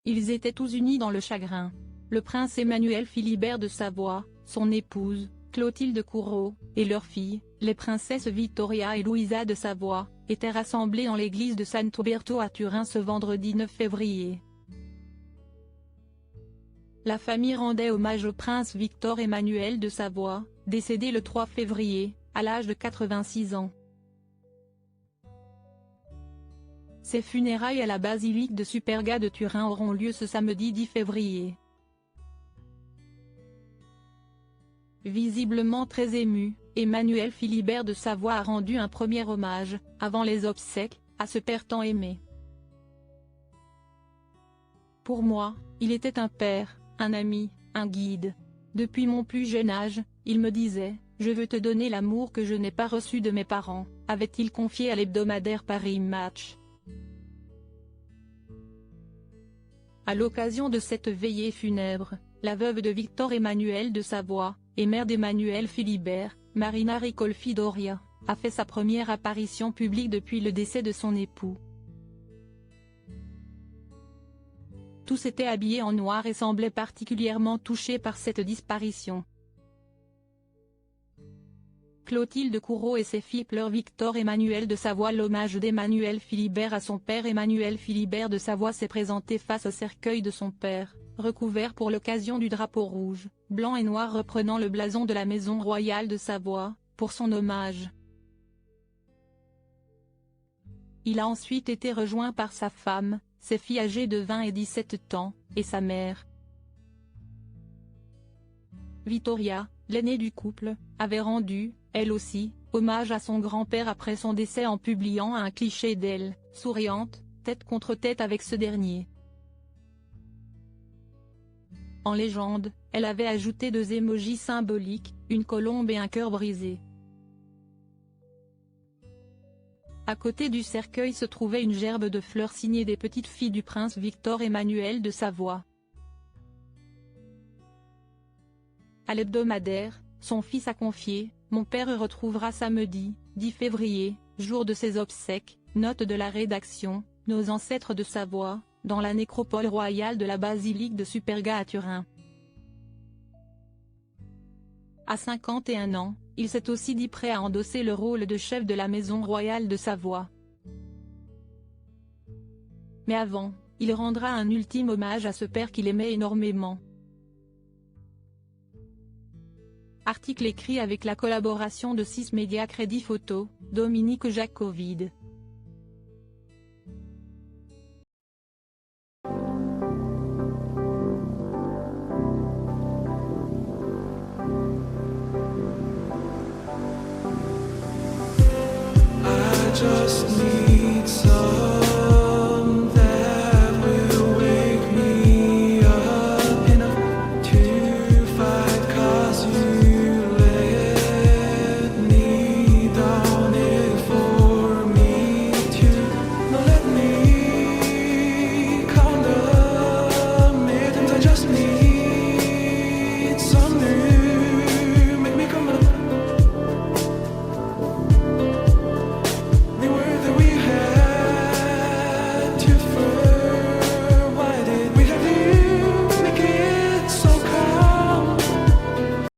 Ils étaient tous unis dans le chagrin. Le prince Emmanuel Philibert de Savoie, son épouse, Clotilde Courreau, et leurs filles, les princesses Vittoria et Louisa de Savoie, étaient rassemblées dans l'église de Sant'Uberto à Turin ce vendredi 9 février. La famille rendait hommage au prince Victor Emmanuel de Savoie, décédé le 3 février, à l'âge de 86 ans. Ses funérailles à la basilique de Superga de Turin auront lieu ce samedi 10 février. Visiblement très ému, Emmanuel Philibert de Savoie a rendu un premier hommage, avant les obsèques, à ce père tant aimé. Pour moi, il était un père, un ami, un guide. Depuis mon plus jeune âge, il me disait « Je veux te donner l'amour que je n'ai pas reçu de mes parents », avait-il confié à l'hebdomadaire Paris Match. À l'occasion de cette veillée funèbre, la veuve de Victor Emmanuel de Savoie, et mère d'Emmanuel Philibert, Marina Ricolfi Doria, a fait sa première apparition publique depuis le décès de son époux. Tous étaient habillés en noir et semblaient particulièrement touchés par cette disparition. Clotilde Courreau et ses filles pleurent. Victor Emmanuel de Savoie. L'hommage d'Emmanuel Philibert à son père. Emmanuel Philibert de Savoie s'est présenté face au cercueil de son père, recouvert pour l'occasion du drapeau rouge, blanc et noir reprenant le blason de la maison royale de Savoie, pour son hommage. Il a ensuite été rejoint par sa femme, ses filles âgées de 20 et 17 ans, et sa mère. Vittoria, l'aînée du couple, avait rendu, elle aussi, hommage à son grand-père après son décès en publiant un cliché d'elle, souriante, tête contre tête avec ce dernier. En légende, elle avait ajouté 2 émojis symboliques, une colombe et un cœur brisé. À côté du cercueil se trouvait une gerbe de fleurs signée des petites filles du prince Victor Emmanuel de Savoie. À l'hebdomadaire, son fils a confié « Mon père retrouvera samedi, 10 février, jour de ses obsèques, note de la rédaction, nos ancêtres de Savoie, dans la nécropole royale de la basilique de Superga à Turin. » À 51 ans, il s'est aussi dit prêt à endosser le rôle de chef de la maison royale de Savoie. Mais avant, il rendra un ultime hommage à ce père qu'il aimait énormément. Article écrit avec la collaboration de 6 médias. Crédit photo, Dominique Jacovide. I just need some